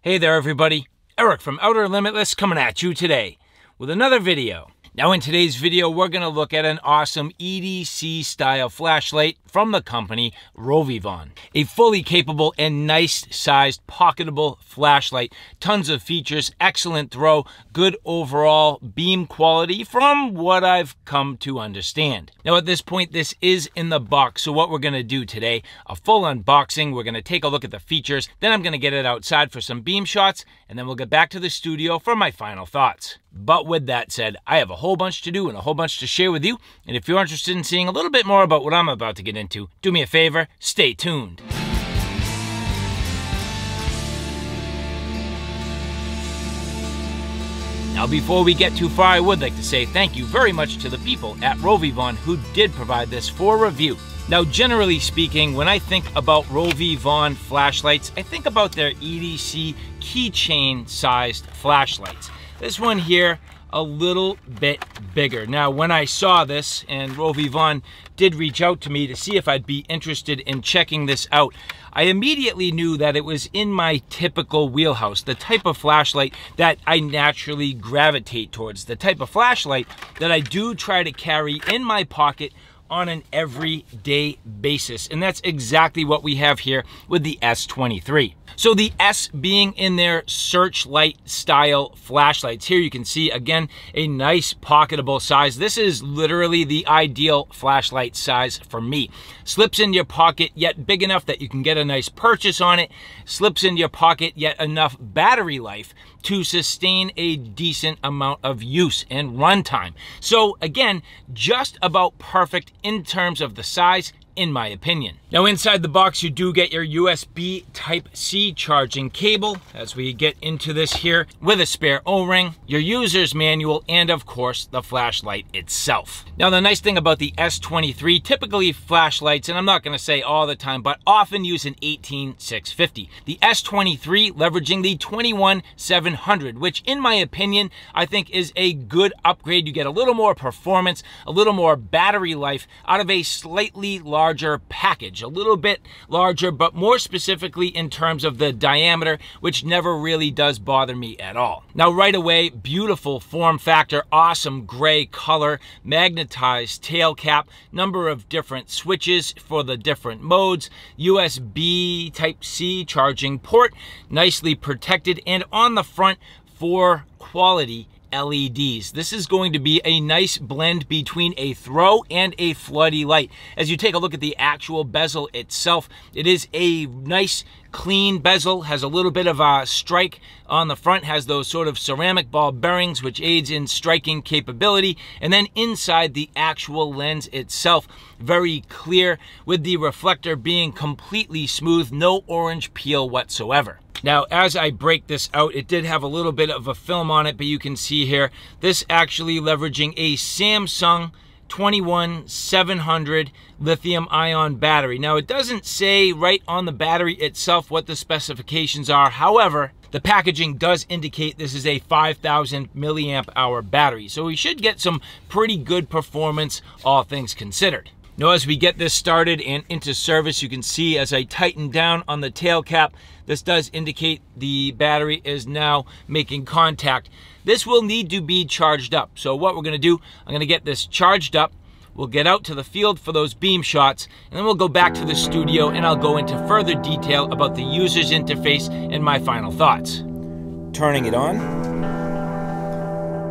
Hey there everybody, Eric from Outer Limitless coming at you today with another video. Now in today's video we're going to look at an awesome EDC style flashlight from the company Rovyvon. A fully capable and nice sized pocketable flashlight, tons of features, excellent throw, good overall beam quality from what I've come to understand. Now at this point this is in the box, so what we're going to do today, a full unboxing, we're going to take a look at the features, then I'm going to get it outside for some beam shots, and then we'll get back to the studio for my final thoughts. But with that said, I have a whole bunch to do and a whole bunch to share with you, and if you're interested in seeing a little bit more about what I'm about to get into, do me a favor, stay tuned. Now before we get too far, I would like to say thank you very much to the people at Rovyvon who did provide this for review. Now generally speaking, when I think about Rovyvon flashlights, I think about their EDC keychain sized flashlights. This one here, a little bit bigger. Now when I saw this, and Rovyvon did reach out to me to see if I'd be interested in checking this out, I immediately knew that it was in my typical wheelhouse, the type of flashlight that I naturally gravitate towards, the type of flashlight that I do try to carry in my pocket on an everyday basis. And that's exactly what we have here with the S23. So the S being in their searchlight style flashlights. Here you can see again a nice pocketable size. This is literally the ideal flashlight size for me. Slips in your pocket yet big enough that you can get a nice purchase on it. Slips in your pocket yet enough battery life to sustain a decent amount of use and runtime. So again, just about perfect in terms of the size, in my opinion. Now inside the box you do get your USB Type-C charging cable as we get into this here, with a spare O-ring, your user's manual, and of course the flashlight itself. Now the nice thing about the S23, typically flashlights, and I'm not going to say all the time, but often use an 18650. The S23 leveraging the 21700, which in my opinion I think is a good upgrade. You get a little more performance, a little more battery life out of a slightly larger package. A little bit larger, but more specifically in terms of the diameter, which never really does bother me at all. Now right away, beautiful form factor, awesome gray color, magnetized tail cap, number of different switches for the different modes, USB Type-C charging port, nicely protected, and on the front 4 quality LEDs. This is going to be a nice blend between a throw and a floody light. As you take a look at the actual bezel itself, it is a nice clean bezel, has a little bit of a strike on the front, has those sort of ceramic ball bearings which aids in striking capability, and then inside the actual lens itself, very clear with the reflector being completely smooth, no orange peel whatsoever. Now, as I break this out, it did have a little bit of a film on it, but you can see here, this actually leveraging a Samsung 21700 lithium-ion battery. Now, it doesn't say right on the battery itself what the specifications are. However, the packaging does indicate this is a 5000 milliamp hour battery. So we should get some pretty good performance, all things considered. Now, as we get this started and into service, you can see as I tighten down on the tail cap, this does indicate the battery is now making contact. This will need to be charged up. So what we're going to do, I'm going to get this charged up. We'll get out to the field for those beam shots, and then we'll go back to the studio and I'll go into further detail about the user's interface and my final thoughts. Turning it on.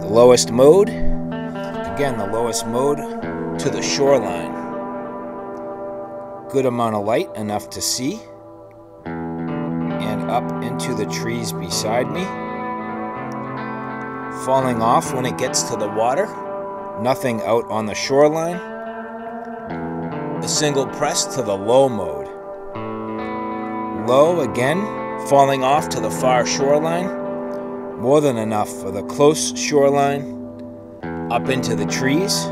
The lowest mode. Again, the lowest mode to the shoreline. Good amount of light, enough to see, and up into the trees beside me. Falling off when it gets to the water, nothing out on the shoreline. A single press to the low mode. Low again, falling off to the far shoreline, more than enough for the close shoreline, up into the trees.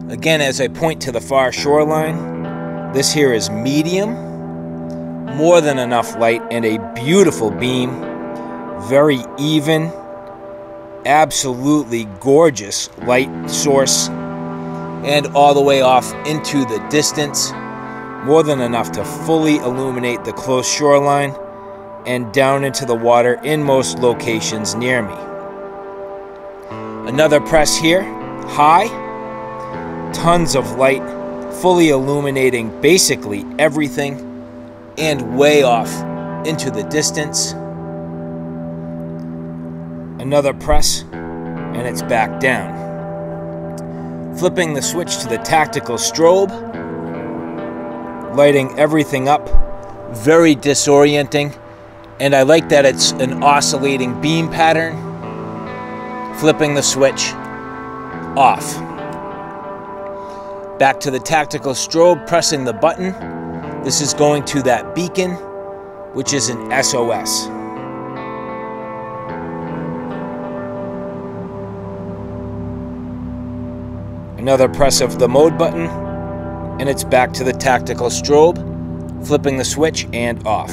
Again, as I point to the far shoreline, this here is medium, more than enough light, and a beautiful beam, very even, absolutely gorgeous light source, and all the way off into the distance, more than enough to fully illuminate the close shoreline and down into the water in most locations near me. Another press here, high, tons of light, fully illuminating basically everything, and way off into the distance. Another press, and it's back down. Flipping the switch to the tactical strobe, lighting everything up, very disorienting, and I like that it's an oscillating beam pattern. Flipping the switch, off. Back to the tactical strobe, pressing the button. This is going to that beacon, which is an SOS. Another press of the mode button, and it's back to the tactical strobe, flipping the switch and off.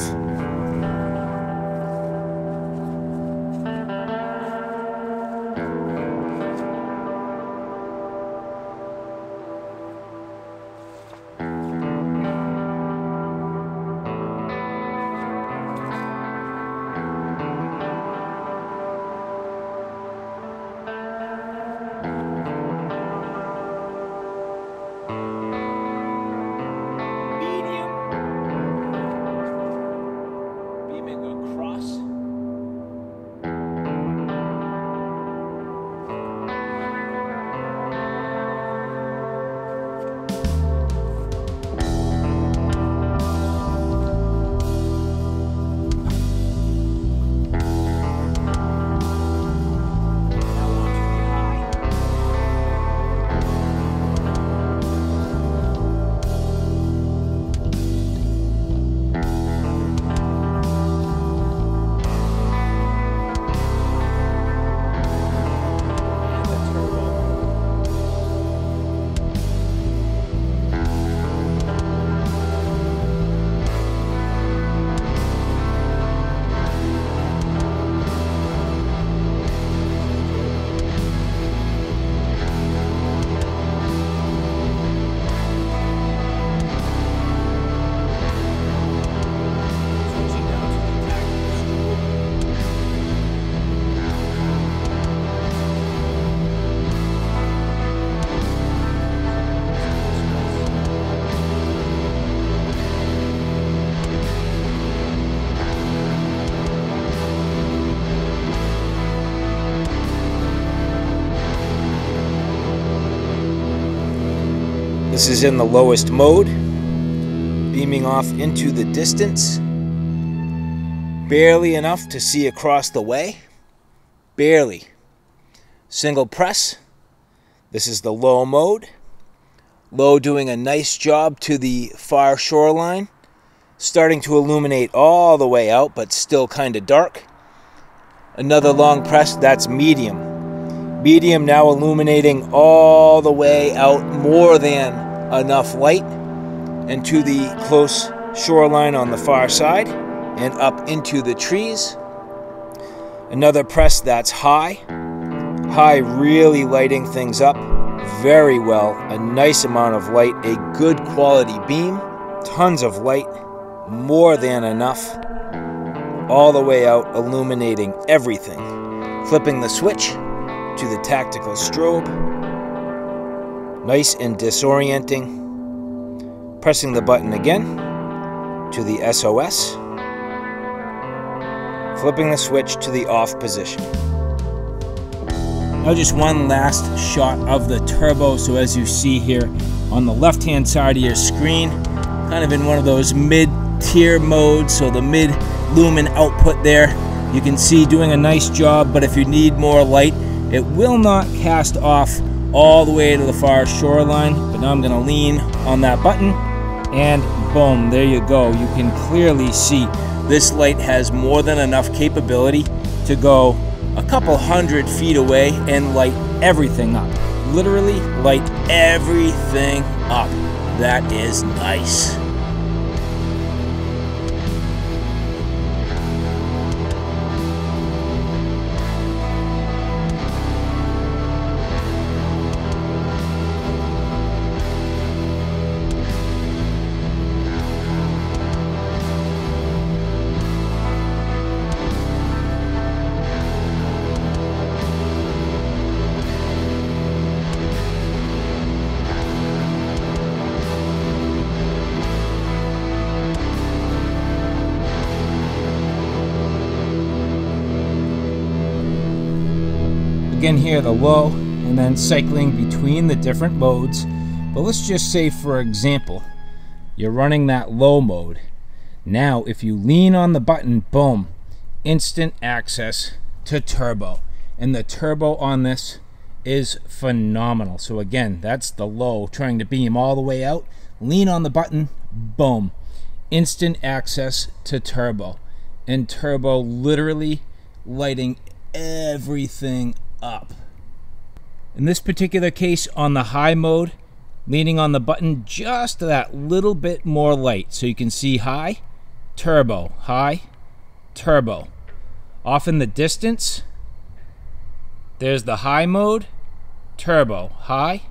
This is in the lowest mode, beaming off into the distance, barely enough to see across the way, barely. Single press, this is the low mode, low doing a nice job to the far shoreline, starting to illuminate all the way out, but still kind of dark. Another long press, that's medium. Medium now illuminating all the way out, more than enough light, and to the close shoreline on the far side, and up into the trees. Another press, that's high. High really lighting things up very well. A nice amount of light, a good quality beam, tons of light, more than enough, all the way out, illuminating everything. Flipping the switch to the tactical strobe, nice and disorienting. Pressing the button again to the SOS, flipping the switch to the off position. Now just one last shot of the turbo. So as you see here on the left hand side of your screen, kind of in one of those mid-tier modes, so the mid-lumen output there, you can see doing a nice job, but if you need more light, it will not cast off all the way to the far shoreline. But now I'm going to lean on that button, and boom, there you go. You can clearly see this light has more than enough capability to go a couple 100 feet away and light everything up. Literally light everything up. That is nice. again here, the low, and then cycling between the different modes. But let's just say, for example, you're running that low mode. Now, if you lean on the button, boom, instant access to turbo. And the turbo on this is phenomenal. So again, that's the low, trying to beam all the way out. Lean on the button, boom, instant access to turbo. And turbo literally lighting everything up. In this particular case, on the high mode, leaning on the button just that little bit more light, so you can see high, turbo, high, turbo. Off in the distance, there's the high mode, turbo, high,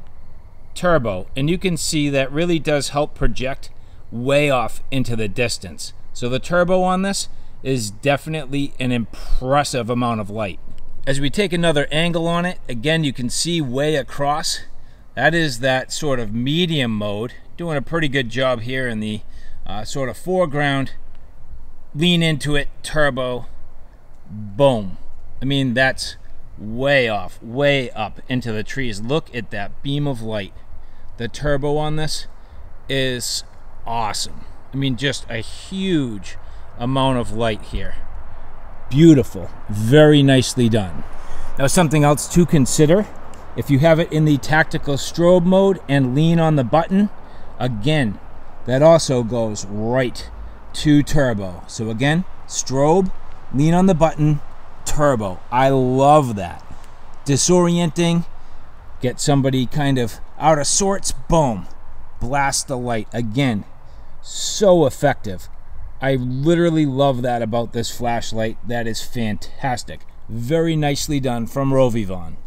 turbo. And you can see that really does help project way off into the distance. So the turbo on this is definitely an impressive amount of light. As we take another angle on it, again, you can see way across. That is that sort of medium mode. Doing a pretty good job here in the sort of foreground. Lean into it, turbo, boom. I mean, that's way off, way up into the trees. Look at that beam of light. The turbo on this is awesome. I mean, just a huge amount of light here. Beautiful, very nicely done. Now, something else to consider, if you have it in the tactical strobe mode and lean on the button, again, that also goes right to turbo. So again, strobe, lean on the button, turbo. I love that. Disorienting, get somebody kind of out of sorts, boom, blast the light. Again, so effective. I literally love that about this flashlight. That is fantastic. Very nicely done from Rovyvon.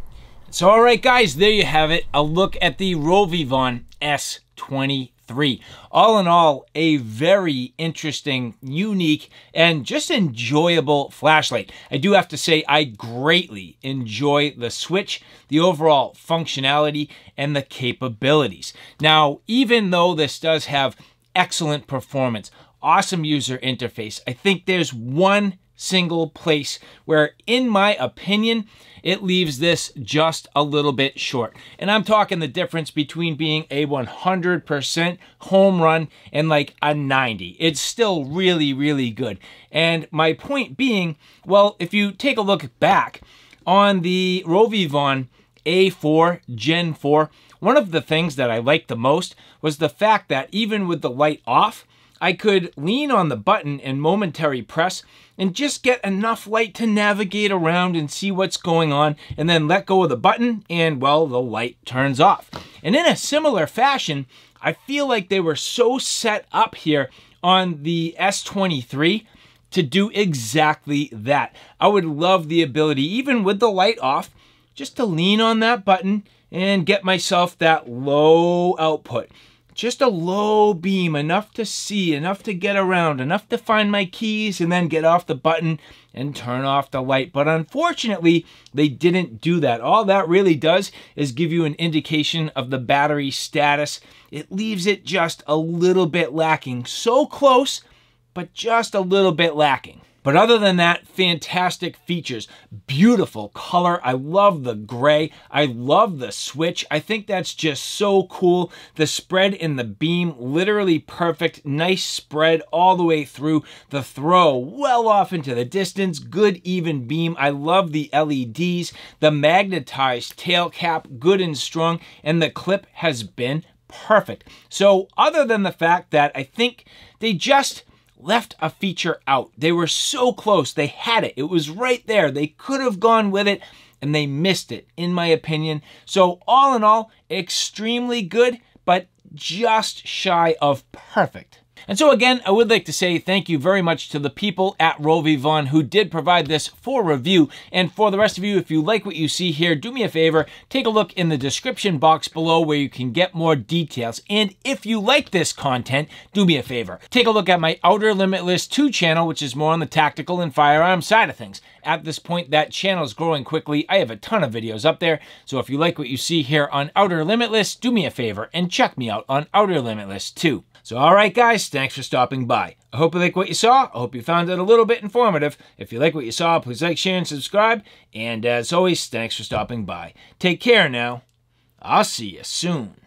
So all right, guys, there you have it. A look at the Rovyvon S23. All in all, a very interesting, unique, and just enjoyable flashlight. I do have to say I greatly enjoy the switch, the overall functionality, and the capabilities. Now, even though this does have excellent performance, awesome user interface, I think there's one single place where, in my opinion, it leaves this just a little bit short. And I'm talking the difference between being a 100% home run and like a 90. It's still really, really good. And my point being, well, if you take a look back on the Rovyvon A4 Gen 4, one of the things that I liked the most was the fact that even with the light off, I could lean on the button and momentary press and just get enough light to navigate around and see what's going on, and then let go of the button and, well, the light turns off. And in a similar fashion, I feel like they were so set up here on the S23 to do exactly that. I would love the ability, even with the light off, just to lean on that button and get myself that low output. Just a low beam, enough to see, enough to get around, enough to find my keys, and then get off the button and turn off the light. But unfortunately, they didn't do that. All that really does is give you an indication of the battery status. It leaves it just a little bit lacking. So close, but just a little bit lacking. But other than that, fantastic features. Beautiful color. I love the gray. I love the switch. I think that's just so cool. The spread in the beam, literally perfect. Nice spread all the way through. The throw well off into the distance. Good even beam. I love the LEDs. The magnetized tail cap, good and strong. And the clip has been perfect. So other than the fact that I think they just left a feature out. They were so close. They had it. It was right there. They could have gone with it, and they missed it, in my opinion. So all in all, extremely good, but just shy of perfect. And so again, I would like to say thank you very much to the people at Rovyvon who did provide this for review. And for the rest of you, if you like what you see here, do me a favor, take a look in the description box below where you can get more details. And if you like this content, do me a favor, take a look at my Outer Limitless 2 channel, which is more on the tactical and firearm side of things. At this point, that channel is growing quickly. I have a ton of videos up there. So if you like what you see here on Outer Limitless, do me a favor and check me out on Outer Limitless 2. So all right, guys, thanks for stopping by. I hope you like what you saw. I hope you found it a little bit informative. If you like what you saw, please like, share, and subscribe. And as always, thanks for stopping by. Take care now. I'll see you soon.